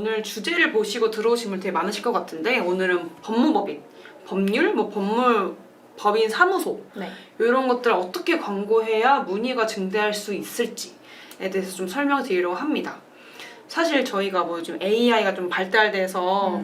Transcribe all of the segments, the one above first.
오늘 주제를 보시고 들어오신 분 되게 많으실 것 같은데 오늘은 법무법인, 법률, 법인 사무소 네. 이런 것들을 어떻게 광고해야 문의가 증대할 수 있을지에 대해서 좀 설명드리려고 합니다. 사실 저희가 뭐 요즘 AI가 좀 발달돼서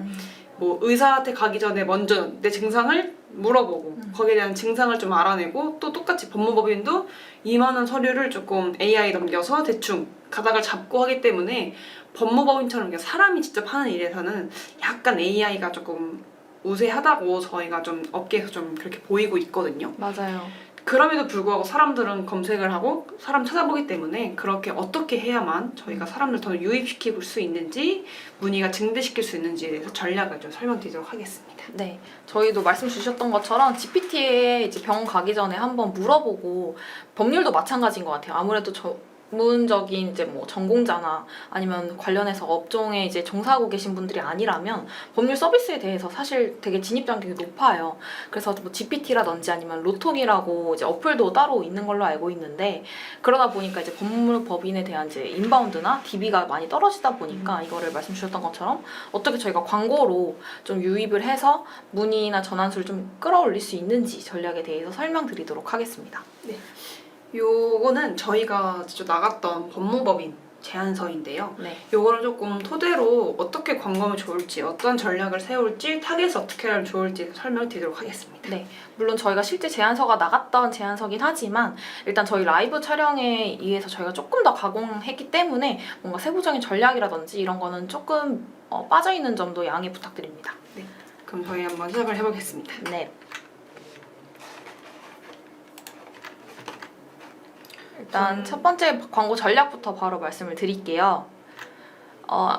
뭐 의사한테 가기 전에 먼저 내 증상을 물어보고 거기에 대한 증상을 좀 알아내고 또 똑같이 법무법인도 이만한 서류를 조금 AI 넘겨서 대충 가닥을 잡고 하기 때문에 법무법인처럼 이렇게 사람이 직접 하는 일에서는 약간 AI가 조금 우세하다고 저희가 좀 업계에서 좀 그렇게 보이고 있거든요. 맞아요. 그럼에도 불구하고 사람들은 검색을 하고 사람 찾아보기 때문에 그렇게 어떻게 해야만 저희가 사람들 더 유입시킬 수 있는지 문의가 증대시킬 수 있는지에 대해서 전략을 좀 설명드리도록 하겠습니다. 네. 저희도 말씀 주셨던 것처럼 GPT에 이제 병원 가기 전에 한번 물어보고 법률도 마찬가지인 것 같아요. 아무래도 전문적인 이제 뭐 전공자나 아니면 관련해서 업종에 이제 종사하고 계신 분들이 아니라면 법률 서비스에 대해서 사실 되게 진입 장벽이 높아요. 그래서 뭐 GPT라든지 아니면 로톡이라고 이제 어플도 따로 있는 걸로 알고 있는데 그러다 보니까 이제 법무법인에 대한 이제 인바운드나 DB가 많이 떨어지다 보니까 이거를 말씀 주셨던 것처럼 어떻게 저희가 광고로 좀 유입을 해서 문의나 전환수를 좀 끌어올릴 수 있는지 전략에 대해서 설명드리도록 하겠습니다. 네. 요거는 저희가 직접 나갔던 법무법인 제안서인데요. 네. 요거를 조금 토대로 어떻게 광고하면 좋을지, 어떤 전략을 세울지, 타겟을 어떻게 하면 좋을지 설명을 드리도록 하겠습니다. 네, 물론 저희가 실제 제안서가 나갔던 제안서긴 하지만 일단 저희 라이브 촬영에 의해서 저희가 조금 더 가공했기 때문에 뭔가 세부적인 전략이라든지 이런 거는 조금 빠져있는 점도 양해 부탁드립니다. 네, 그럼 저희 한번 시작을 해보겠습니다. 네. 일단 첫 번째 광고 전략부터 바로 말씀을 드릴게요.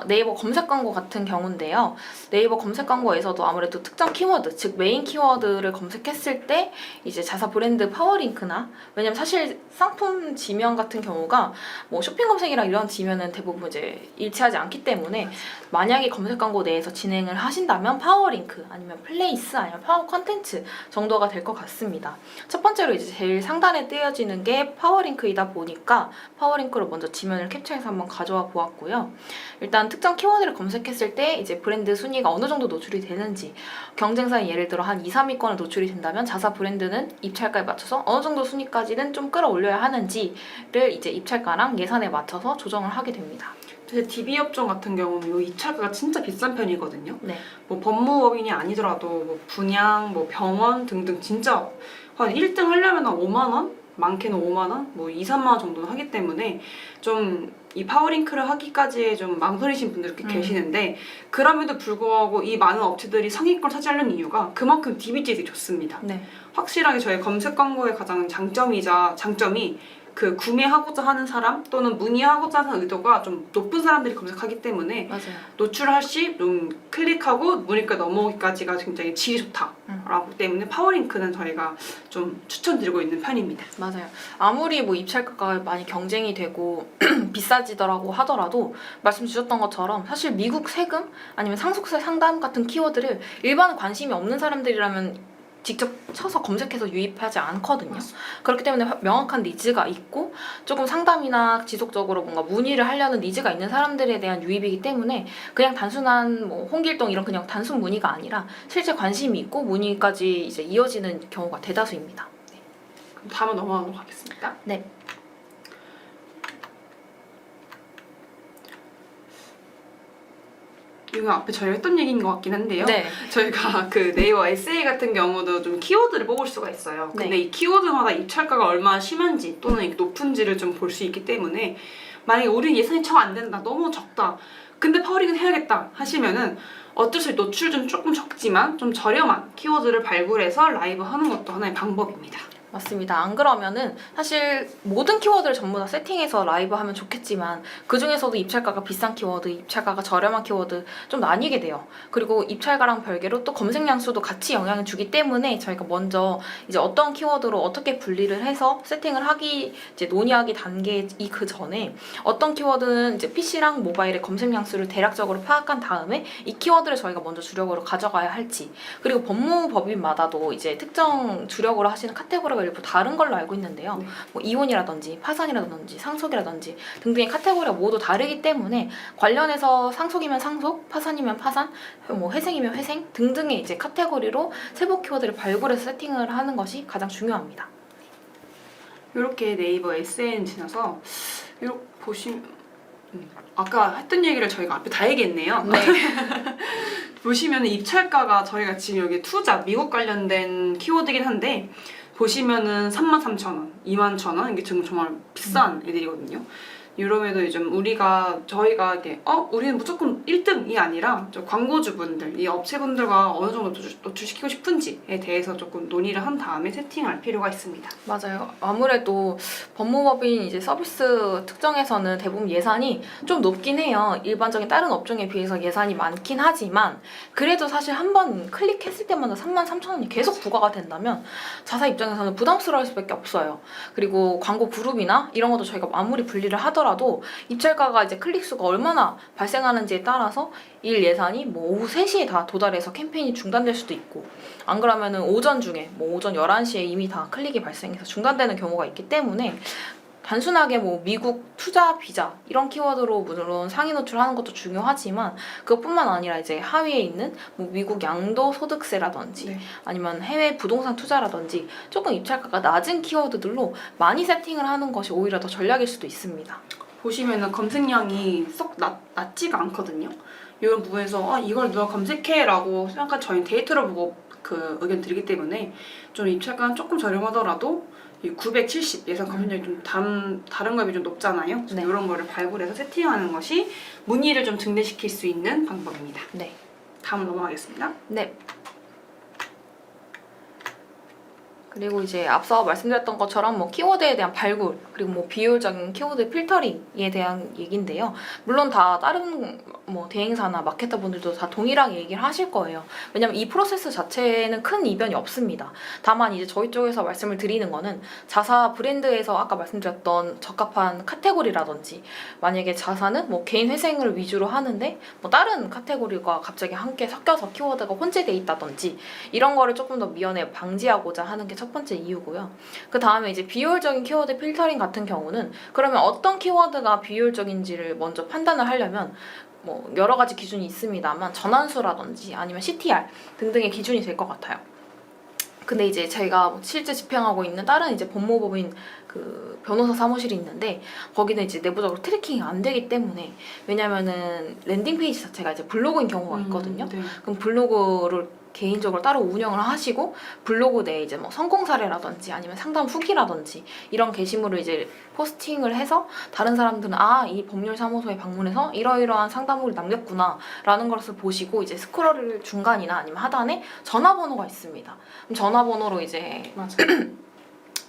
네이버 검색 광고 같은 경우인데요. 네이버 검색 광고에서도 아무래도 특정 키워드, 즉 메인 키워드를 검색했을 때 이제 자사 브랜드 파워링크나 왜냐면 사실 상품 지명 같은 경우가 뭐 쇼핑 검색이랑 이런 지면은 대부분 이제 일치하지 않기 때문에 만약에 검색 광고 내에서 진행을 하신다면 파워링크 아니면 플레이스 아니면 파워 컨텐츠 정도가 될 것 같습니다. 첫 번째로 이제 제일 상단에 띄어지는 게 파워링크이다 보니까 파워링크로 먼저 지면을 캡처해서 한번 가져와 보았고요. 일단 특정 키워드를 검색했을 때 이제 브랜드 순위가 어느 정도 노출이 되는지 경쟁사에 예를 들어 한 2, 3위권에 노출이 된다면 자사 브랜드는 입찰가에 맞춰서 어느 정도 순위까지는 좀 끌어올려야 하는지를 이제 입찰가랑 예산에 맞춰서 조정을 하게 됩니다. 사실 DB 업종 같은 경우는 이 입찰가가 진짜 비싼 편이거든요. 네. 뭐 법무법인이 아니더라도 뭐 분양, 뭐 병원 등등 진짜 한 1등 하려면 한 5만 원? 많게는 5만 원? 뭐 2, 3만 원 정도는 하기 때문에 좀 이 파워링크를 하기까지에 좀 망설이신 분들이 계시는데 그럼에도 불구하고 이 많은 업체들이 상위권을 차지하려는 이유가 그만큼 DBG들이 좋습니다. 네. 확실하게 저희 검색 광고의 가장 장점이 그 구매하고자 하는 사람 또는 문의하고자 하는 의도가 좀 높은 사람들이 검색하기 때문에 맞아요. 노출할 시 좀 클릭하고 문의가 넘어오기까지가 굉장히 질이 좋다라고 때문에 파워링크는 저희가 좀 추천드리고 있는 편입니다. 맞아요. 아무리 뭐 입찰가가 많이 경쟁이 되고 비싸지더라고 하더라도 말씀 주셨던 것처럼 사실 미국 세금 아니면 상속세 상담 같은 키워드를 일반 관심이 없는 사람들이라면 직접 쳐서 검색해서 유입하지 않거든요. 맞습니다. 그렇기 때문에 명확한 니즈가 있고 조금 상담이나 지속적으로 뭔가 문의를 하려는 니즈가 있는 사람들에 대한 유입이기 때문에 그냥 단순한 뭐 홍길동 이런 그냥 단순 문의가 아니라 실제 관심이 있고 문의까지 이제 이어지는 경우가 대다수입니다. 네. 그럼 다음은 넘어가도록 하겠습니다. 네. 이거 앞에 저희가 했던 얘기인 것 같긴 한데요. 네. 저희가 그 네이버 SA 같은 경우도 좀 키워드를 뽑을 수가 있어요. 근데 네. 이 키워드마다 입찰가가 얼마나 심한지 또는 높은지를 좀 볼 수 있기 때문에 만약에 우리 예산이 정 안 된다, 너무 적다, 근데 파워링은 해야겠다 하시면은 어쩔 수 없이 노출 좀 조금 적지만 좀 저렴한 키워드를 발굴해서 라이브 하는 것도 하나의 방법입니다. 맞습니다. 안 그러면은 사실 모든 키워드를 전부 다 세팅해서 라이브 하면 좋겠지만 그 중에서도 입찰가가 비싼 키워드, 입찰가가 저렴한 키워드 좀 나뉘게 돼요. 그리고 입찰가랑 별개로 또 검색량 수도 같이 영향을 주기 때문에 저희가 먼저 이제 어떤 키워드로 어떻게 분리를 해서 세팅을 하기 이제 논의하기 단계 그 전에 어떤 키워드는 이제 PC랑 모바일의 검색량 수를 대략적으로 파악한 다음에 이 키워드를 저희가 먼저 주력으로 가져가야 할지 그리고 법무법인마다도 이제 특정 주력으로 하시는 카테고리가 카테고리가 일부 다른 걸로 알고 있는데요. 네. 뭐 이온이라든지 파산이라든지 상속이라든지 등등의 카테고리가 모두 다르기 때문에 관련해서 상속이면 상속, 파산이면 파산, 뭐 회생이면 회생 등등의 이제 카테고리로 세부 키워드를 발굴해서 세팅을 하는 것이 가장 중요합니다. 이렇게 네이버 SN 지나서 이렇게 보시면 아까 했던 얘기를 저희가 앞에 다 얘기했네요. 네. 보시면 입찰가가 저희가 지금 여기 투자 미국 관련된 키워드긴 한데 보시면은 33,000원, 21,000원 이게 지금 정말 비싼 애들이거든요. 이러면도 요즘 저희가 이게 우리는 무조건 1등이 아니라 저 광고주분들, 이 업체분들과 어느 정도 노출시키고 싶은지에 대해서 조금 논의를 한 다음에 세팅할 필요가 있습니다. 맞아요. 아무래도 법무법인 이제 서비스 특정에서는 대부분 예산이 좀 높긴 해요. 일반적인 다른 업종에 비해서 예산이 많긴 하지만 그래도 사실 한 번 클릭했을 때마다 33,000원이 계속 부과가 된다면 자사 입장에서는 부담스러울 수밖에 없어요. 그리고 광고 그룹이나 이런 것도 저희가 아무리 분리를 하더라도 입찰가가 이제 클릭수가 얼마나 발생하는지에 따라서 일 예산이 뭐 오후 3시에 다 도달해서 캠페인이 중단될 수도 있고 안 그러면은 오전 중에 뭐 오전 11시에 이미 다 클릭이 발생해서 중단되는 경우가 있기 때문에 단순하게 뭐 미국 투자 비자 이런 키워드로 물론 상위 노출하는 것도 중요하지만 그것뿐만 아니라 이제 하위에 있는 뭐 미국 양도 소득세라든지 네. 아니면 해외 부동산 투자라든지 조금 입찰가가 낮은 키워드들로 많이 세팅을 하는 것이 오히려 더 전략일 수도 있습니다. 보시면은 검색량이 썩 낮지가 않거든요. 이런 부분에서 이걸 누가 검색해라고 생각한 저희 데이터를 보고 그 의견 드리기 때문에 좀 입찰가는 조금 저렴하더라도 이 970 예산 검색량이 좀 다른 값이 좀 높잖아요. 네. 이런 거를 발굴해서 세팅하는 것이 문의를 좀 증대시킬 수 있는 방법입니다. 네. 다음 넘어가겠습니다. 네. 그리고 이제 앞서 말씀드렸던 것처럼 뭐 키워드에 대한 발굴 그리고 뭐 비효율적인 키워드 필터링에 대한 얘기인데요. 물론 다 다른 뭐 대행사나 마케터분들도 다 동일하게 얘기를 하실 거예요. 왜냐면 이 프로세스 자체는 큰 이변이 없습니다. 다만 이제 저희 쪽에서 말씀을 드리는 거는 자사 브랜드에서 아까 말씀드렸던 적합한 카테고리라든지 만약에 자사는 뭐 개인 회생을 위주로 하는데 뭐 다른 카테고리가 갑자기 함께 섞여서 키워드가 혼재돼 있다든지 이런 거를 조금 더 미연에 방지하고자 하는 게 첫 번째 이유고요. 그 다음에 이제 비효율적인 키워드 필터링 같은 경우는 그러면 어떤 키워드가 비효율적인지를 먼저 판단을 하려면 뭐 여러 가지 기준이 있습니다만 전환수라든지 아니면 CTR 등등의 기준이 될 것 같아요. 근데 이제 저희가 실제 집행하고 있는 다른 이제 법무법인 그 변호사 사무실이 있는데 거기는 이제 내부적으로 트래킹이 안 되기 때문에 왜냐면은 랜딩 페이지 자체가 이제 블로그인 경우가 있거든요. 네. 그럼 블로그를 개인적으로 따로 운영을 하시고 블로그 내에 이제 뭐 성공 사례라든지 아니면 상담 후기라든지 이런 게시물을 이제 포스팅을 해서 다른 사람들은 이 법률 사무소에 방문해서 이러이러한 상담 후기를 남겼구나 라는 것을 보시고 이제 스크롤을 중간이나 아니면 하단에 전화번호가 있습니다. 그럼 전화번호로 이제 맞아요.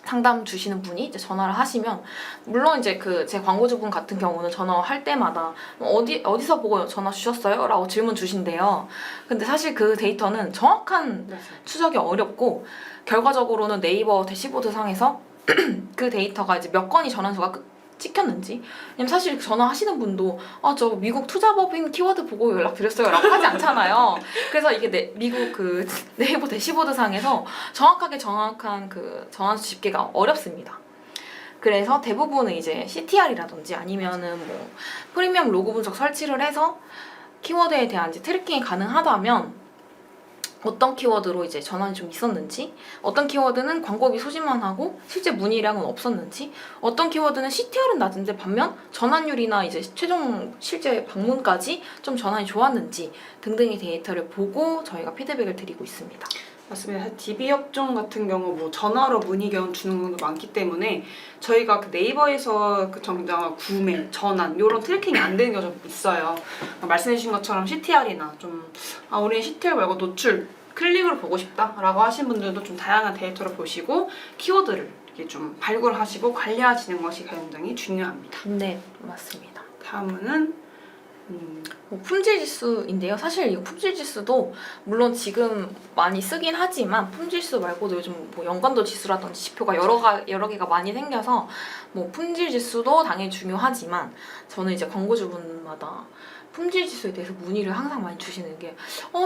상담 주시는 분이 이제 전화를 하시면 물론 이제 그 제 광고주분 같은 경우는 전화할 때마다 어디서 보고 전화 주셨어요? 라고 질문 주신대요. 근데 사실 그 데이터는 정확한 맞아요. 추적이 어렵고 결과적으로는 네이버 대시보드 상에서 그 데이터가 이제 몇 건이 전환수가 찍혔는지 왜냐면 사실 전화하시는 분도 저 미국 투자법인 키워드 보고 연락드렸어요 라고 하지 않잖아요. 그래서 이게 미국 그 네이버 대시보드 상에서 정확한 그 전환수 집계가 어렵습니다. 그래서 대부분은 이제 CTR이라든지 아니면은 뭐 프리미엄 로그 분석 설치를 해서 키워드에 대한 이제 트래킹이 가능하다면 어떤 키워드로 이제 전환이 좀 있었는지, 어떤 키워드는 광고비 소진만 하고 실제 문의량은 없었는지, 어떤 키워드는 CTR은 낮은데 반면 전환율이나 이제 최종 실제 방문까지 좀 전환이 좋았는지 등등의 데이터를 보고 저희가 피드백을 드리고 있습니다. 맞습니다. DB 업종 같은 경우 뭐 전화로 문의 경우 주는 경우도 많기 때문에 저희가 그 네이버에서 그 정당 구매, 전환 이런 트래킹이 안 되는 경우가 좀 있어요. 말씀해주신 것처럼 CTR이나 좀 우리는 CTR 말고 노출 클릭으로 보고 싶다라고 하신 분들도 좀 다양한 데이터를 보시고 키워드를 이렇게 좀 발굴하시고 관리하시는 것이 굉장히 중요합니다. 네, 맞습니다. 다음은 뭐 품질 지수인데요. 사실 이 품질 지수도 물론 지금 많이 쓰긴 하지만 품질 지수 말고도 요즘 뭐 연관도 지수라든지 지표가 여러 개가 많이 생겨서 뭐 품질 지수도 당연히 중요하지만 저는 이제 광고주분마다 품질 지수에 대해서 문의를 항상 많이 주시는 게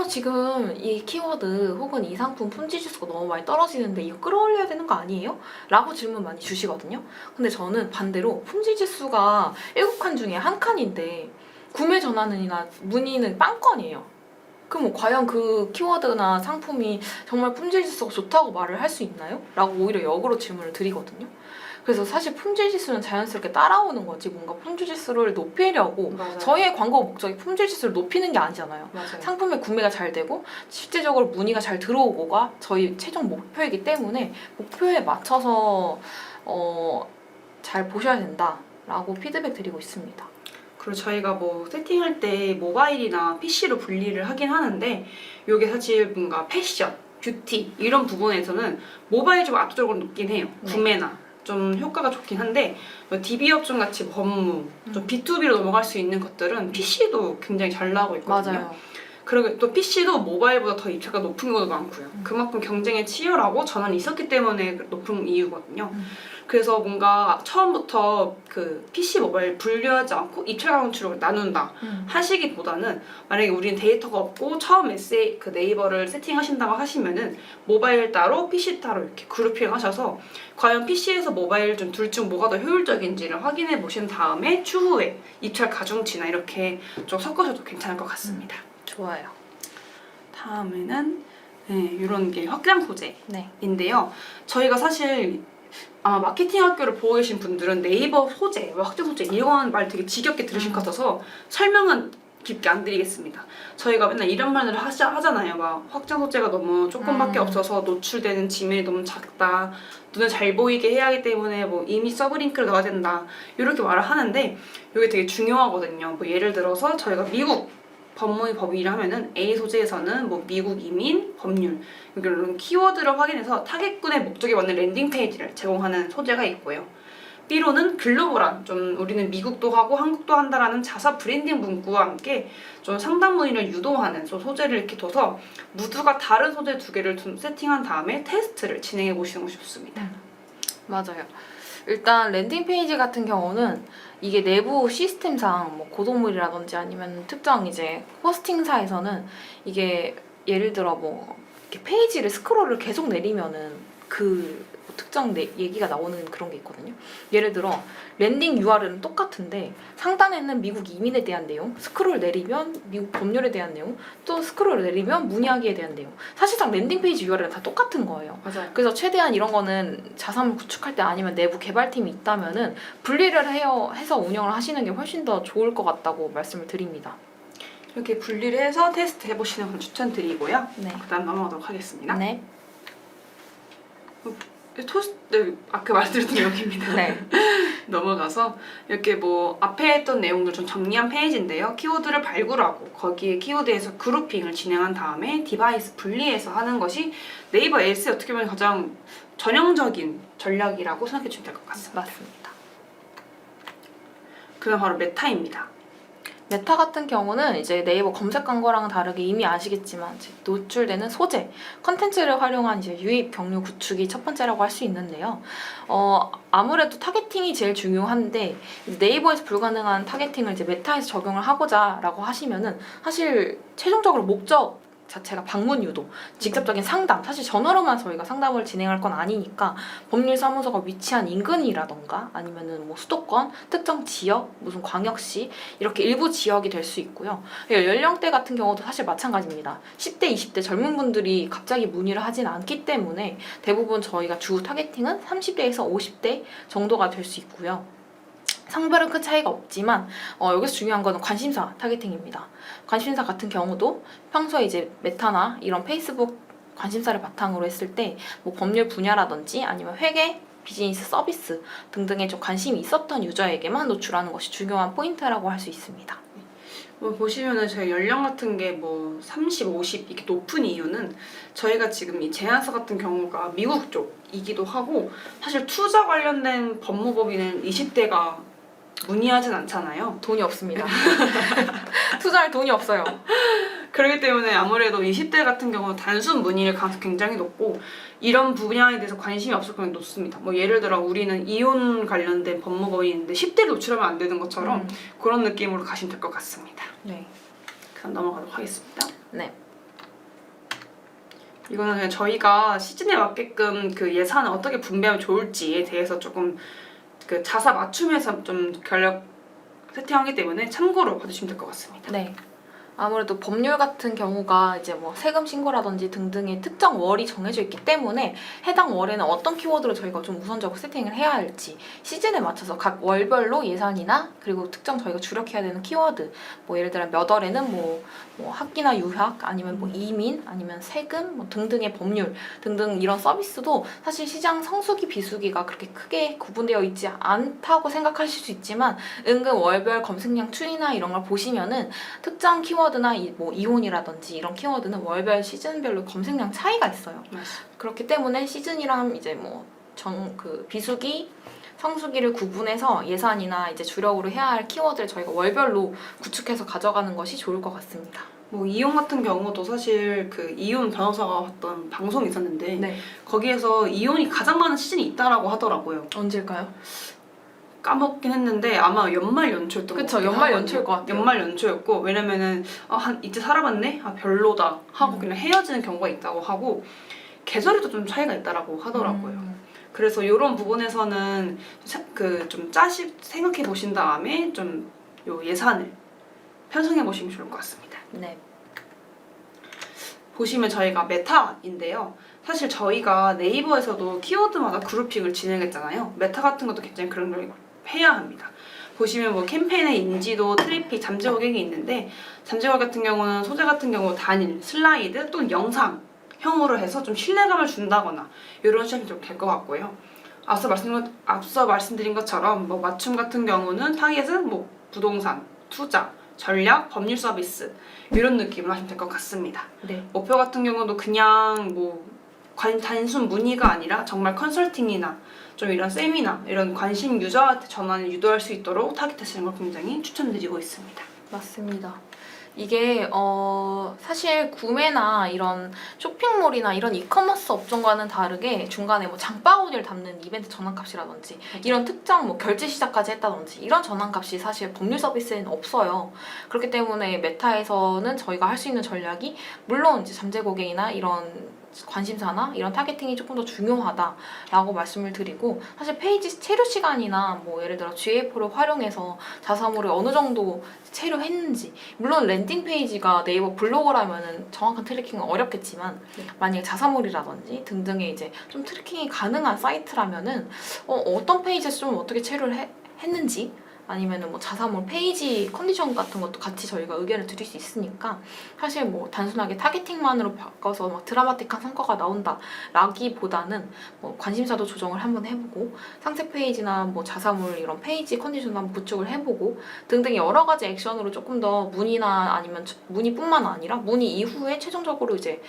지금 이 키워드 혹은 이 상품 품질 지수가 너무 많이 떨어지는데 이거 끌어올려야 되는 거 아니에요? 라고 질문 많이 주시거든요. 근데 저는 반대로 품질 지수가 7칸 중에 1칸인데 구매 전화는이나 문의는 빵건이에요. 그럼 과연 그 키워드나 상품이 정말 품질 지수가 좋다고 말을 할 수 있나요? 라고 오히려 역으로 질문을 드리거든요. 그래서 사실 품질 지수는 자연스럽게 따라오는 거지 뭔가 품질 지수를 높이려고 맞아요. 저희의 광고 목적이 품질 지수를 높이는 게 아니잖아요. 맞아요. 상품의 구매가 잘 되고 실제적으로 문의가 잘 들어오고가 저희 최종 목표이기 때문에 목표에 맞춰서 잘 보셔야 된다라고 피드백 드리고 있습니다. 그리고 저희가 뭐 세팅할 때 모바일이나 PC로 분리를 하긴 하는데 이게 사실 뭔가 패션, 뷰티 이런 부분에서는 모바일이 좀 압도적으로 높긴 해요. 네. 구매나 좀 효과가 좋긴 한데 뭐 DB 업종 같이 법무, 좀 B2B로 넘어갈 수 있는 것들은 PC도 굉장히 잘 나오고 있거든요. 맞아요. 그리고 또 PC도 모바일보다 더 입체가 높은 경우도 많고요. 그만큼 경쟁에 치열하고 전환이 있었기 때문에 높은 이유거든요. 그래서 뭔가 처음부터 그 PC 모바일 분류하지 않고 입체 강추를 나눈다 하시기보다는 만약에 우리는 데이터가 없고 처음 그 네이버를 세팅하신다고 하시면은 모바일 따로 PC 따로 이렇게 그룹핑 하셔서 과연 PC에서 모바일 좀 둘 중 뭐가 더 효율적인지를 확인해 보신 다음에 추후에 입찰 가중치나 이렇게 좀 섞으셔도 괜찮을 것 같습니다. 좋아요. 다음에는 이런 게 확장 네. 소재인데요. 저희가 사실 아마 마케팅 학교를 보고 계신 분들은 네이버 소재, 확장 소재 이런 말 되게 지겹게 들으실 것 같아서 설명은 깊게 안 드리겠습니다. 저희가 맨날 이런 말을 하잖아요. 막 확장 소재가 너무 조금밖에 없어서 노출되는 지면이 너무 작다. 눈에 잘 보이게 해야 하기 때문에 뭐 이미 서브링크를 넣어야 된다. 이렇게 말을 하는데 이게 되게 중요하거든요. 뭐 예를 들어서 저희가 미국 법무의 법이라 하면은 A 소재에서는 뭐 미국 이민, 법률 이런 키워드를 확인해서 타겟군의 목적에 맞는 랜딩 페이지를 제공하는 소재가 있고요. B로는 글로벌한 좀 우리는 미국도 하고 한국도 한다라는 자사 브랜딩 문구와 함께 좀 상담 문의를 유도하는 소재를 이렇게 둬서 모두가 다른 소재 두 개를 세팅한 다음에 테스트를 진행해 보시는 것이 좋습니다. 맞아요. 일단 랜딩 페이지 같은 경우는 이게 내부 시스템상 뭐 고동물이라든지 아니면 특정 이제 호스팅사에서는 이게 예를 들어 뭐 이렇게 페이지를 스크롤을 계속 내리면은 그 특정 얘기가 나오는 그런 게 있거든요. 예를 들어 랜딩 URL은 똑같은데 상단에는 미국 이민에 대한 내용, 스크롤 내리면 미국 법률에 대한 내용, 또 스크롤 내리면 문의하기에 대한 내용. 사실상 랜딩 페이지 URL은 다 똑같은 거예요. 맞아요. 그래서 최대한 이런 거는 자산을 구축할 때 아니면 내부 개발팀이 있다면은 분리를 해서 운영을 하시는 게 훨씬 더 좋을 것 같다고 말씀을 드립니다. 이렇게 분리를 해서 테스트 해보시는 걸 추천드리고요. 네. 그다음 넘어가도록 하겠습니다. 네. 아까 말씀드렸던 여기입니다. 네. 넘어가서 이렇게 뭐 앞에 했던 내용들 좀 정리한 페이지인데요. 키워드를 발굴하고 거기에 키워드에서 그룹핑을 진행한 다음에 디바이스 분리해서 하는 것이 네이버 AS의 어떻게 보면 가장 전형적인 전략이라고 생각해 주시면 될 것 같습니다. 맞습니다. 그다음 바로 메타입니다. 메타 같은 경우는 이제 네이버 검색 광고랑은 다르게 이미 아시겠지만 이제 노출되는 소재, 컨텐츠를 활용한 이제 유입 경류 구축이 첫 번째라고 할 수 있는데요. 아무래도 타겟팅이 제일 중요한데 네이버에서 불가능한 타겟팅을 이제 메타에서 적용을 하고자라고 하시면은 사실 최종적으로 목적 자체가 방문 유도, 직접적인 상담, 사실 전화로만 저희가 상담을 진행할 건 아니니까 법률사무소가 위치한 인근이라던가 아니면은 뭐 수도권, 특정 지역, 무슨 광역시 이렇게 일부 지역이 될 수 있고요. 연령대 같은 경우도 사실 마찬가지입니다. 10대, 20대 젊은 분들이 갑자기 문의를 하진 않기 때문에 대부분 저희가 주 타겟팅은 30대에서 50대 정도가 될 수 있고요. 성별은 큰 차이가 없지만 여기서 중요한 거는 관심사 타겟팅입니다. 관심사 같은 경우도 평소에 이제 메타나 이런 페이스북 관심사를 바탕으로 했을 때 뭐 법률 분야라든지 아니면 회계, 비즈니스 서비스 등등에 좀 관심이 있었던 유저에게만 노출하는 것이 중요한 포인트라고 할 수 있습니다. 뭐 보시면은 저희 연령 같은 게 뭐 30, 50 이렇게 높은 이유는 저희가 지금 이 제안서 같은 경우가 미국 쪽이기도 하고 사실 투자 관련된 법무법인은 20대가 문의하진 않잖아요. 돈이 없습니다. 투자할 돈이 없어요. 그렇기 때문에 아무래도 20대 같은 경우는 단순 문의일 가능성이 굉장히 높고 이런 분야에 대해서 관심이 없을 가능성이 높습니다. 뭐 예를 들어 우리는 이혼 관련된 법무법인인데 10대를 노출하면 안 되는 것처럼 그런 느낌으로 가시면 될 것 같습니다. 네. 그럼 넘어가도록 하겠습니다. 네. 이거는 그냥 저희가 시즌에 맞게끔 그 예산을 어떻게 분배하면 좋을지에 대해서 조금 그 자사 맞춤해서 좀 전략 세팅하기 때문에 참고로 봐주시면 될 것 같습니다. 네. 아무래도 법률 같은 경우가 이제 뭐 세금 신고라든지 등등의 특정 월이 정해져 있기 때문에 해당 월에는 어떤 키워드를 저희가 좀 우선적으로 세팅을 해야 할지 시즌에 맞춰서 각 월별로 예산이나 그리고 특정 저희가 주력해야 되는 키워드 뭐 예를 들어 몇 월에는 뭐 학기나 유학 아니면 뭐 이민 아니면 세금 뭐 등등의 법률 등등 이런 서비스도 사실 시장 성수기 비수기가 그렇게 크게 구분되어 있지 않다고 생각하실 수 있지만 은근 월별 검색량 추이나 이런 걸 보시면은 특정 키워드나 뭐 이혼이라든지 이런 키워드는 월별 시즌별로 검색량 차이가 있어요. 맞습니다. 그렇기 때문에 시즌이랑 이제 비수기, 성수기를 구분해서 예산이나 이제 주력으로 해야 할 키워드를 저희가 월별로 구축해서 가져가는 것이 좋을 것 같습니다. 뭐 이혼 같은 경우도 사실 그 이혼 변호사가 했던 방송이 있었는데 네. 거기에서 이혼이 가장 많은 시즌이 있다라고 하더라고요. 언제일까요? 까먹긴 했는데 아마 연말 연초였던 것 그쵸, 같아요. 연말 연초일 것 같아요. 연말 연초였고 왜냐면은 한 이제 살아봤네? 별로다 하고 그냥 헤어지는 경우가 있다고 하고 계절에도 좀 차이가 있다라고 하더라고요. 그래서 이런 부분에서는 좀 생각해 보신 다음에 좀 요 예산을 편성해 보시면 좋을 것 같습니다. 네. 보시면 저희가 메타인데요. 사실 저희가 네이버에서도 키워드마다 그룹핑을 진행했잖아요. 메타 같은 것도 굉장히 그런 걸 해야 합니다. 보시면 뭐 캠페인의 인지도, 트래픽, 잠재 고객이 있는데 잠재 고객 같은 경우는 소재 같은 경우 단일, 슬라이드 또는 영상형으로 해서 좀 신뢰감을 준다거나 이런 식이 좀 될 것 같고요. 앞서 말씀드린 것처럼 뭐 맞춤 같은 경우는 타겟은 뭐 부동산, 투자, 전략, 법률 서비스 이런 느낌으로 하시면 될 것 같습니다. 네. 목표 같은 경우도 그냥 뭐 단순 문의가 아니라 정말 컨설팅이나 좀 이런 세미나 이런 관심 유저한테 전환을 유도할 수 있도록 타깃하시는 걸 굉장히 추천드리고 있습니다. 맞습니다. 이게 사실 구매나 이런 쇼핑몰이나 이런 이커머스 업종과는 다르게 중간에 뭐 장바구니를 담는 이벤트 전환값이라든지 이런 특정 뭐 결제 시작까지 했다든지 이런 전환값이 사실 법률 서비스에는 없어요. 그렇기 때문에 메타에서는 저희가 할 수 있는 전략이 물론 이제 잠재 고객이나 이런 관심사나 이런 타겟팅이 조금 더 중요하다라고 말씀을 드리고 사실 페이지 체류 시간이나 뭐 예를 들어 GA4를 활용해서 자사몰을 어느 정도 체류했는지 물론 랜딩 페이지가 네이버 블로그라면은 정확한 트래킹은 어렵겠지만 만약에 자사몰이라든지 등등의 이제 좀 트래킹이 가능한 사이트라면은 어떤 페이지에서 좀 어떻게 체류를 했는지 아니면은 뭐 자사몰 페이지 컨디션 같은 것도 같이 저희가 의견을 드릴 수 있으니까 사실 뭐 단순하게 타겟팅만으로 바꿔서 막 드라마틱한 성과가 나온다라기보다는 뭐 관심사도 조정을 한번 해보고 상세 페이지나 뭐 자사몰 이런 페이지 컨디션도 한번 구축을 해보고 등등 여러 가지 액션으로 조금 더 문의나 아니면 문의뿐만 아니라 문의 이후에 최종적으로 이제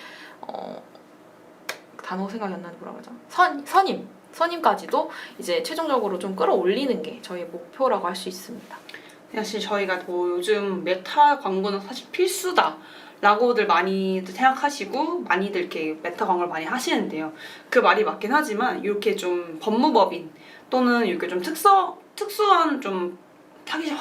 단어 생각이 안 나는 뭐라고 하죠? 선임까지도 이제 최종적으로 좀 끌어올리는 게 저희의 목표라고 할 수 있습니다. 사실 저희가 뭐 요즘 메타 광고는 사실 필수다 라고들 많이 생각하시고 많이들 이렇게 메타 광고를 많이 하시는데요. 그 말이 맞긴 하지만 이렇게 좀 법무법인 또는 이렇게 좀 특수한 좀 타깃이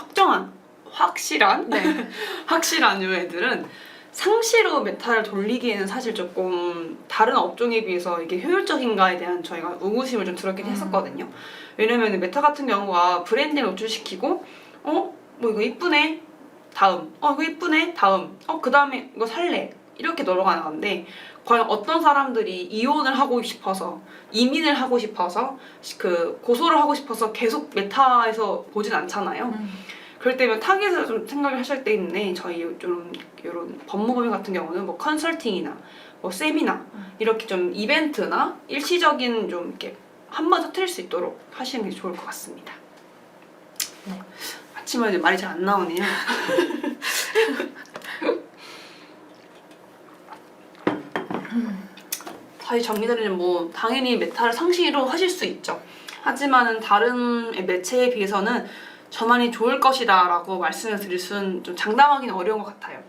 확실한 네. 확실한 요 애들은 상시로 메타를 돌리기에는 사실 조금 다른 업종에 비해서 이게 효율적인가에 대한 저희가 의구심을 좀 들었긴 했었거든요. 왜냐면 메타 같은 경우가 브랜딩을 노출시키고 뭐 이거 이쁘네 다음 이거 이쁘네 다음 그 다음에 이거 살래 이렇게 넘어가는 건데 과연 어떤 사람들이 이혼을 하고 싶어서 이민을 하고 싶어서 그 고소를 하고 싶어서 계속 메타에서 보진 않잖아요. 그럴 때면 타겟을 좀 생각을 하실 때 있네. 저희 좀 이런 법무법인 같은 경우는 뭐 컨설팅이나 뭐 세미나 이렇게 좀 이벤트나 일시적인 좀 이렇게 한 번 터뜨릴 수 있도록 하시는 게 좋을 것 같습니다. 네. 아침에 이제 말이 잘 안 나오네요. 사실 정리드리면 뭐 당연히 메타를 상시로 하실 수 있죠. 하지만은 다른 매체에 비해서는 전환이 좋을 것이다 라고 말씀을 드릴 수는 좀 장담하기는 어려운 것 같아요.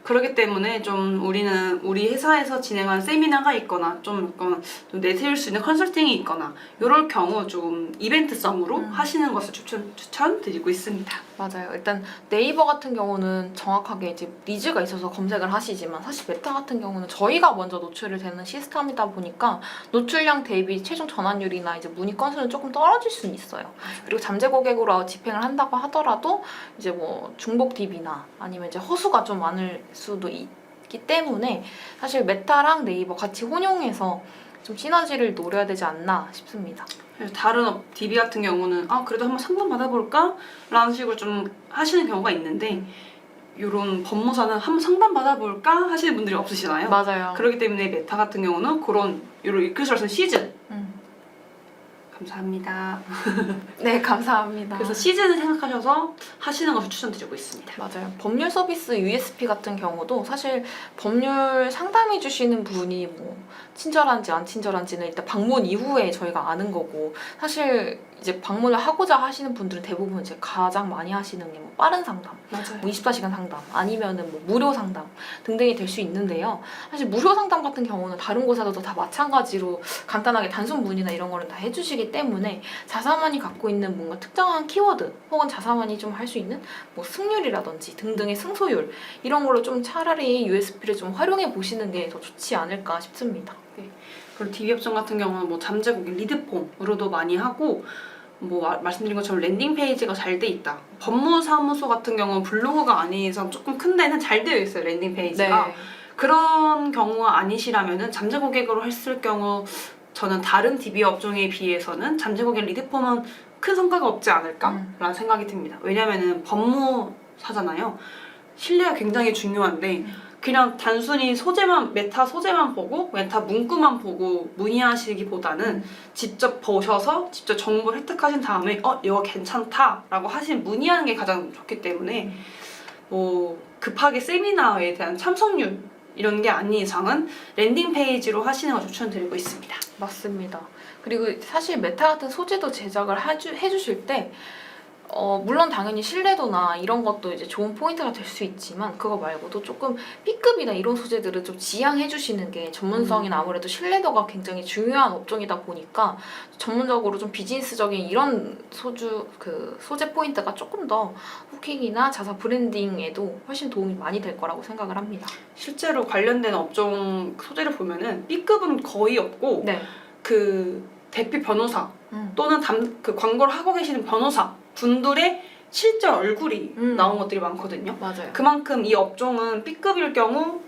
그렇기 때문에 좀 우리 회사에서 진행한 세미나가 있거나 좀 약간 좀 내세울 수 있는 컨설팅이 있거나 이럴 경우 좀 이벤트성으로 하시는 것을 추천드리고 있습니다. 맞아요. 일단 네이버 같은 경우는 정확하게 이제 니즈가 있어서 검색을 하시지만 사실 메타 같은 경우는 저희가 먼저 노출이 되는 시스템이다 보니까 노출량 대비 최종 전환율이나 이제 문의 건수는 조금 떨어질 수는 있어요. 그리고 잠재 고객으로 집행을 한다고 하더라도 이제 뭐 중복 DB나 아니면 이제 허수가 좀 많을 수도 있기 때문에 사실 메타랑 네이버 같이 혼용해서 좀 시너지를 노려야 되지 않나 싶습니다. 다른 DB 같은 경우는 그래도 한번 상담 받아볼까? 라는 식으로 좀 하시는 경우가 있는데 이런 법무사는 한번 상담 받아볼까? 하시는 분들이 없으시잖아요. 맞아요. 그렇기 때문에 메타 같은 경우는 그런 이런 이끌수 시즌 감사합니다. 네, 감사합니다. 그래서 시즌을 생각하셔서 하시는 것을 추천드리고 있습니다. 맞아요. 법률 서비스 USP 같은 경우도 사실 법률 상담해 주시는 분이 뭐 친절한지 안 친절한지는 일단 방문 이후에 저희가 아는 거고 사실 이제 방문을 하고자 하시는 분들은 대부분 이제 가장 많이 하시는 게 뭐 빠른 상담, 맞아요. 뭐 24시간 상담, 아니면은 뭐 무료 상담 등등이 될 수 있는데요. 사실 무료 상담 같은 경우는 다른 곳에서도 다 마찬가지로 간단하게 단순 문의나 이런 거를 다 해주시기 때문에 자사만이 갖고 있는 뭔가 특정한 키워드 혹은 자사만이 좀 할 수 있는 뭐 승률이라든지 등등의 승소율 이런 걸로 좀 차라리 USP를 좀 활용해 보시는 게 더 좋지 않을까 싶습니다. 그리고 DB 업종 같은 경우는 뭐 잠재 고객 리드폼으로도 많이 하고 뭐 말씀드린 것처럼 랜딩 페이지가 잘 돼 있다. 법무사무소 같은 경우는 블로그가 아닌 이상 조금 큰 데는 잘 되어 있어요. 랜딩 페이지가. 네. 그런 경우가 아니시라면은 잠재 고객으로 했을 경우 저는 다른 DB 업종에 비해서는 잠재 고객 리드폼은 큰 성과가 없지 않을까라는 생각이 듭니다. 왜냐면은 법무사잖아요. 신뢰가 굉장히 중요한데 그냥 단순히 메타 소재만 보고 메타 문구만 보고 문의하시기보다는 직접 보셔서 직접 정보를 획득하신 다음에 이거 괜찮다라고 하시면 문의하는 게 가장 좋기 때문에 뭐 급하게 세미나에 대한 참석률 이런 게 아닌 이상은 랜딩 페이지로 하시는 걸 추천드리고 있습니다. 맞습니다. 그리고 사실 메타 같은 소재도 제작을 해주실 때 물론 당연히 신뢰도나 이런 것도 이제 좋은 포인트가 될 수 있지만 그거 말고도 조금 B급이나 이런 소재들은 좀 지양해 주시는 게 전문성이나 아무래도 신뢰도가 굉장히 중요한 업종이다 보니까 전문적으로 좀 비즈니스적인 이런 소재 포인트가 조금 더 후킹이나 자사 브랜딩에도 훨씬 도움이 많이 될 거라고 생각을 합니다. 실제로 관련된 업종 소재를 보면은 B급은 거의 없고 네. 그 대표 변호사 또는 그 광고를 하고 계시는 변호사 분들의 실제 얼굴이 나온 것들이 많거든요. 맞아요. 그만큼 이 업종은 B급일 경우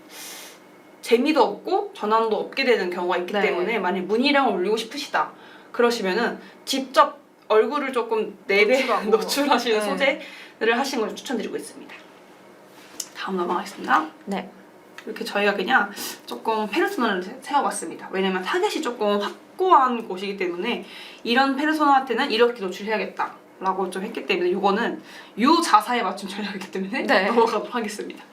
재미도 없고 전환도 없게 되는 경우가 있기 때문에 만약 문의량을 올리고 싶으시다 그러시면은 직접 얼굴을 조금 4배 노출하시는 소재들을 하시는 걸 추천드리고 있습니다. 다음 넘어가겠습니다. 네. 이렇게 저희가 그냥 조금 페르소나를 세워봤습니다. 왜냐면 타겟이 조금 확고한 곳이기 때문에 이런 페르소나한테는 이렇게 노출해야겠다 라고 좀 했기 때문에 이거는 자사에 맞춘 전략이기 때문에 넘어가도록 하겠습니다.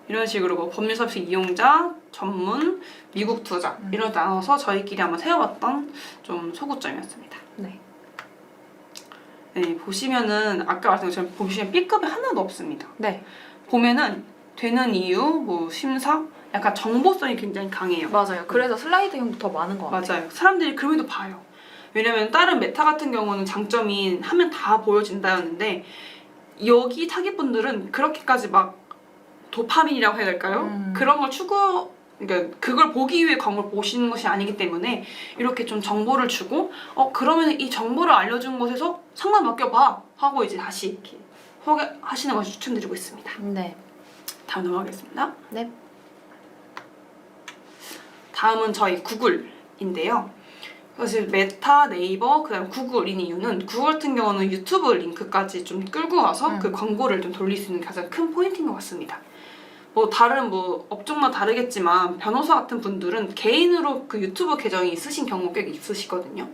이런 식으로 뭐 법률 서비스 이용자, 전문, 미국 투자 이런 거 나눠서 저희끼리 한번 세워봤던 좀 소구점이었습니다. 네. 네, 보시면은 아까 말씀드린 것처럼 보시면 B급이 하나도 없습니다. 네. 보면은 되는 이유, 뭐 심사, 약간 정보성이 굉장히 강해요. 맞아요. 그래서 슬라이드형도 더 많은 것 같아요. 맞아요. 사람들이 그럼에도 봐요. 왜냐면 다른 메타 같은 경우는 장점이 하면 다 보여진다였는데 여기 타깃분들은 그렇게까지 막 도파민이라고 해야 될까요? 그런 걸 그러니까 그걸 보기 위해 광고를 보시는 것이 아니기 때문에 이렇게 좀 정보를 주고 그러면 이 정보를 알려준 곳에서 상담 맡겨봐 하고 이제 다시 이렇게 하시는 것을 추천드리고 있습니다. 네. 다음 넘어가겠습니다. 네. 다음은 저희 구글인데요. 사실 메타, 네이버, 그다음 구글인 이유는 구글 같은 경우는 유튜브 링크까지 좀 끌고 와서 그 광고를 좀 돌릴 수 있는 가장 큰 포인트인 것 같습니다. 뭐 다른 뭐 업종마다 다르겠지만 변호사 같은 분들은 개인으로 그 유튜브 계정이 있으신 경우가 꽤 있으시거든요.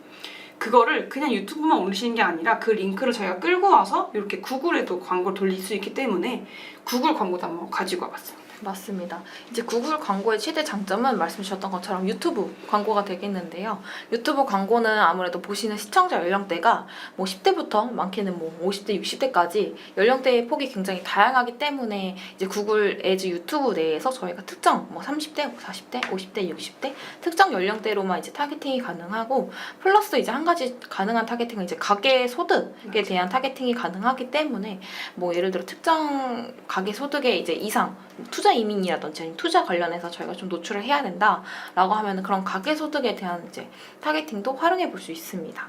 그거를 그냥 유튜브만 올리시는 게 아니라 그 링크를 저희가 끌고 와서 이렇게 구글에도 광고를 돌릴 수 있기 때문에 구글 광고도 한번 가지고 와봤습니다. 맞습니다. 이제 구글 광고의 최대 장점은 말씀 주셨던 것처럼 유튜브 광고가 되겠는데요. 유튜브 광고는 아무래도 보시는 시청자 연령대가 뭐 10대부터 많게는 뭐 50대, 60대까지 연령대의 폭이 굉장히 다양하기 때문에 이제 구글 애즈 유튜브 내에서 저희가 특정 뭐 30대, 40대, 50대, 60대 특정 연령대로만 이제 타겟팅이 가능하고 플러스 이제 한 가지 가능한 타겟팅은 이제 가계 소득에 대한 타겟팅이 가능하기 때문에 뭐 예를 들어 특정 가계 소득의 이제 이상 투자 이민이라든지 아니면 투자 관련해서 저희가 좀 노출을 해야 된다라고 하면 그런 가계소득에 대한 이제 타겟팅도 활용해 볼 수 있습니다.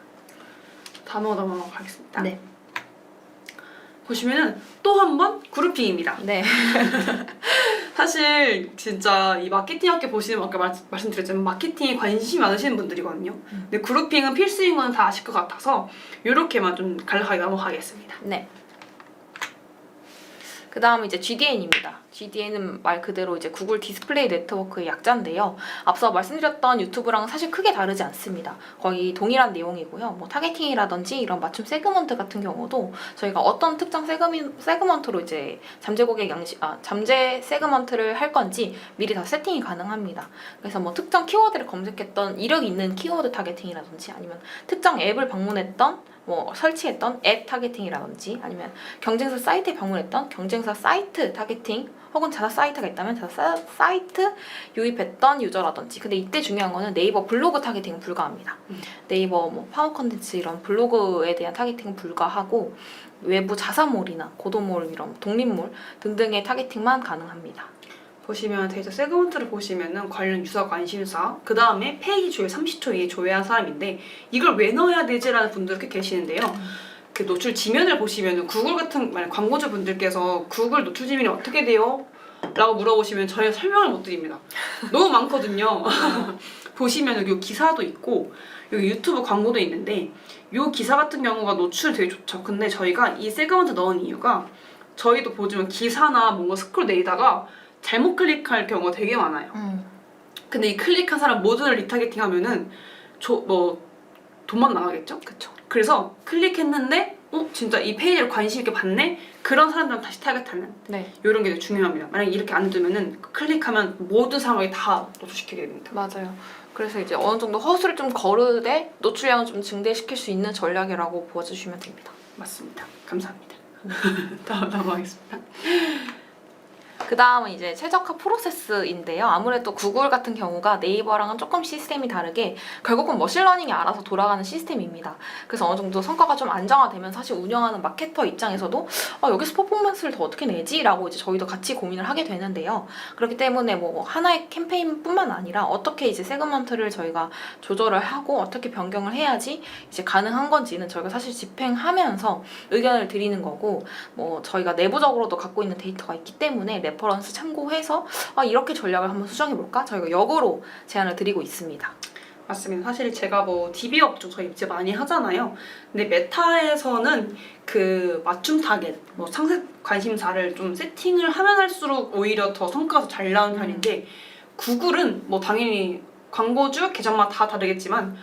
다음 넘어가겠습니다. 네. 보시면은 또 한 번 그룹핑입니다. 네. 사실 진짜 이 마케팅 학교 보시면 아까 말씀드렸지만 마케팅에 관심이 많으시는 분들이거든요. 근데 그룹핑은 필수인 건 다 아실 것 같아서 이렇게만 좀 간략하게 넘어가겠습니다. 네. 그 다음 이제 GDN입니다. GDN은 말 그대로 이제 구글 디스플레이 네트워크의 약자인데요. 앞서 말씀드렸던 유튜브랑은 사실 크게 다르지 않습니다. 거의 동일한 내용이고요. 뭐 타겟팅이라든지 이런 맞춤 세그먼트 같은 경우도 저희가 어떤 특정 세그먼트로 이제 잠재 세그먼트를 할 건지 미리 다 세팅이 가능합니다. 그래서 뭐 특정 키워드를 검색했던 이력 있는 키워드 타겟팅이라든지 아니면 특정 앱을 방문했던 뭐 설치했던 앱 타겟팅이라든지 아니면 경쟁사 사이트에 방문했던 경쟁사 사이트 타겟팅 혹은 자사 사이트가 있다면 자사 사이트 유입했던 유저라든지 근데 이때 중요한 거는 네이버 블로그 타겟팅은 불가합니다. 네이버 뭐 파워 컨텐츠 이런 블로그에 대한 타겟팅은 불가하고 외부 자사몰이나 고도몰 이런 독립몰 등등의 타겟팅만 가능합니다. 보시면 데이터 세그먼트를 보시면은 관련 유저 관심사 그 다음에 페이지 조회 30초 이에 조회한 사람인데 이걸 왜 넣어야 되지라는 분들 꽤 계시는데요. 그 노출 지면을 보시면은 구글 같은 만약 광고주 분들께서 구글 노출 지면이 어떻게 돼요? 라고 물어보시면 저희가 설명을 못 드립니다. 너무 많거든요. 보시면 여기 기사도 있고 여기 유튜브 광고도 있는데 이 기사 같은 경우가 노출이 되게 좋죠. 근데 저희가 이 세그먼트 넣은 이유가 저희도 보시면 기사나 뭔가 스크롤 내리다가 잘못 클릭할 경우가 되게 많아요. 근데 이 클릭한 사람 모두를 리타겟팅 하면은 돈만 나가겠죠? 그쵸. 그래서 클릭했는데 진짜 이 페이지를 관심 있게 봤네? 그런 사람들은 다시 타겟하는 네. 이런 게 중요합니다. 만약에 이렇게 안 두면은 클릭하면 모든 상황이 다 노출시키게 됩니다. 맞아요. 그래서 이제 어느 정도 허수를 좀 거르되 노출량을 좀 증대시킬 수 있는 전략이라고 보아주시면 됩니다. 맞습니다. 감사합니다. 다음 넘어가겠습니다. 그 다음은 이제 최적화 프로세스인데요. 아무래도 구글 같은 경우가 네이버랑은 조금 시스템이 다르게 결국은 머신러닝이 알아서 돌아가는 시스템입니다. 그래서 어느 정도 성과가 좀 안정화되면 사실 운영하는 마케터 입장에서도 여기서 퍼포먼스를 더 어떻게 내지? 라고 이제 저희도 같이 고민을 하게 되는데요. 그렇기 때문에 뭐 하나의 캠페인뿐만 아니라 어떻게 이제 세그먼트를 저희가 조절을 하고 어떻게 변경을 해야지 이제 가능한 건지는 저희가 사실 집행하면서 의견을 드리는 거고 뭐 저희가 내부적으로도 갖고 있는 데이터가 있기 때문에 레퍼런스 참고해서 이렇게 전략을 한번 수정해볼까? 저희가 역으로 제안을 드리고 있습니다. 맞습니다. 사실 제가 뭐 DB업 쪽 저희 입지 많이 하잖아요. 근데 메타에서는 그 맞춤 타겟, 뭐 상세 관심사를 좀 세팅을 하면 할수록 오히려 더 성과가 잘 나오는 편인데 구글은 뭐 당연히 광고주 계정마다 다 다르겠지만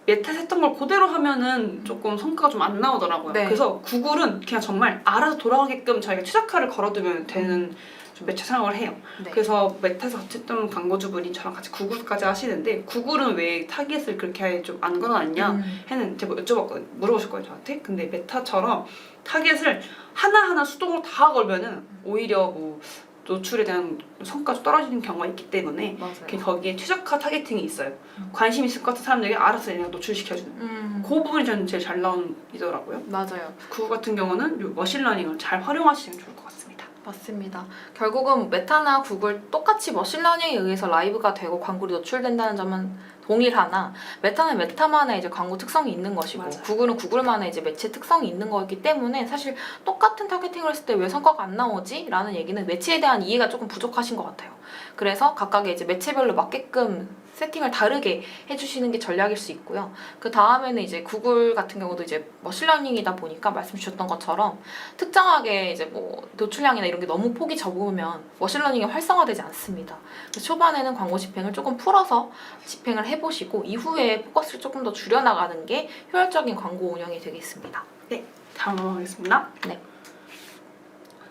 메타에서 했던 걸 그대로 하면은 조금 성과가 좀 안 나오더라고요. 네. 그래서 구글은 그냥 정말 알아서 돌아가게끔 저희가 최적화를 걸어두면 되는 좀 매체 사용을 해요. 네. 그래서 메타에서 같이 했던 광고주분이 저랑 같이 구글까지 하시는데 구글은 왜 타겟을 그렇게 좀 안 걸어놨냐 했는데 제가 여쭤봤거든요. 물어보셨거든요 저한테. 근데 메타처럼 타겟을 하나하나 수동으로 다 걸면은 오히려 뭐 노출에 대한 성과가 좀 떨어지는 경우가 있기 때문에 맞아요. 거기에 최적화 타겟팅이 있어요. 관심 있을 것 같은 사람들에게 알아서 그냥 노출시켜주는 그 부분이 저는 제일 잘 나오더라고요. 맞아요. 그거 같은 경우는 요 머신러닝을 잘 활용하시면 좋을 것 같습니다. 맞습니다. 결국은 메타나 구글 똑같이 머신러닝에 의해서 라이브가 되고 광고를 노출된다는 점은 동일하나 메타는 메타만의 이제 광고 특성이 있는 것이고 맞아요. 구글은 구글만의 이제 매체 특성이 있는 거기 때문에 사실 똑같은 타겟팅을 했을 때 왜 성과가 안 나오지? 라는 얘기는 매체에 대한 이해가 조금 부족하신 것 같아요. 그래서 각각의 이제 매체별로 맞게끔 세팅을 다르게 해주시는 게 전략일 수 있고요. 그 다음에는 이제 구글 같은 경우도 이제 머신러닝이다 보니까 말씀 주셨던 것처럼 특정하게 이제 뭐 노출량이나 이런 게 너무 폭이 적으면 머신러닝이 활성화되지 않습니다. 그래서 초반에는 광고 집행을 조금 풀어서 집행을 해보시고 이후에 포커스를 조금 더 줄여나가는 게 효율적인 광고 운영이 되겠습니다. 네, 다음 넘어가겠습니다.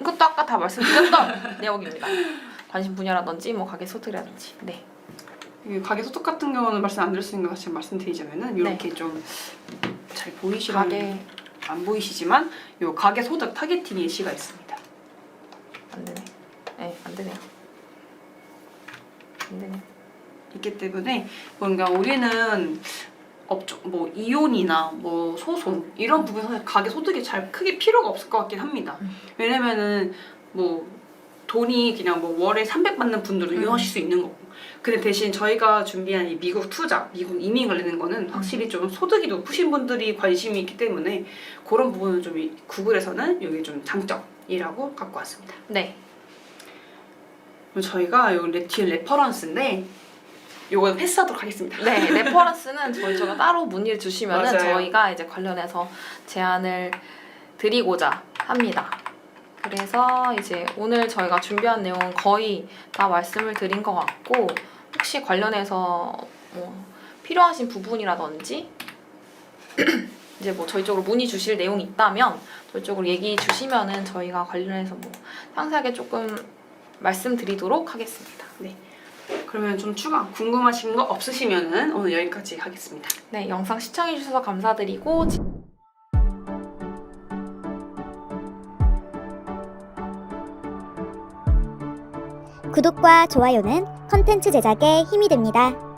이것도 아까 다 말씀드렸던 내용입니다. 관심 분야라든지 뭐 가계 소득이라든지. 네. 이 가계 소득 같은 경우는 말씀 안 드렸으니까 다시 말씀드리자면은 이렇게 좀 잘 보이시면 가계 안 보이시지만 요 가계 소득 타겟팅 예시가 있습니다. 안 되네. 네, 안 되네요. 안 되네. 있기 때문에 뭔가 우리는 업종 뭐 이혼이나 뭐 소송 이런 부분 사실 가계 소득이 잘 크게 필요가 없을 것 같긴 합니다. 왜냐면은 뭐 돈이 그냥 뭐 월에 300 받는 분들도 이용하실 수 있는 거고. 근데 대신 저희가 준비한 이 미국 투자, 미국 이민 관련된 거는 확실히 좀 소득이 높으신 분들이 관심이 있기 때문에 그런 부분은 좀 구글에서는 여기 좀 장점이라고 갖고 왔습니다. 네. 그럼 저희가 요 뒤에 레퍼런스인데 요거는 패스하도록 하겠습니다. 네, 레퍼런스는 저희가 따로 문의를 주시면은 맞아요. 저희가 이제 관련해서 제안을 드리고자 합니다. 그래서 이제 오늘 저희가 준비한 내용은 거의 다 말씀을 드린 것 같고, 혹시 관련해서 뭐 필요하신 부분이라든지 이제 뭐 저희 쪽으로 문의 주실 내용이 있다면 저희 쪽으로 얘기 주시면은 저희가 관련해서 뭐 상세하게 조금 말씀드리도록 하겠습니다. 네. 그러면 좀 추가 궁금하신 거 없으시면은 오늘 여기까지 하겠습니다. 네, 영상 시청해주셔서 감사드리고 구독과 좋아요는 컨텐츠 제작에 힘이 됩니다.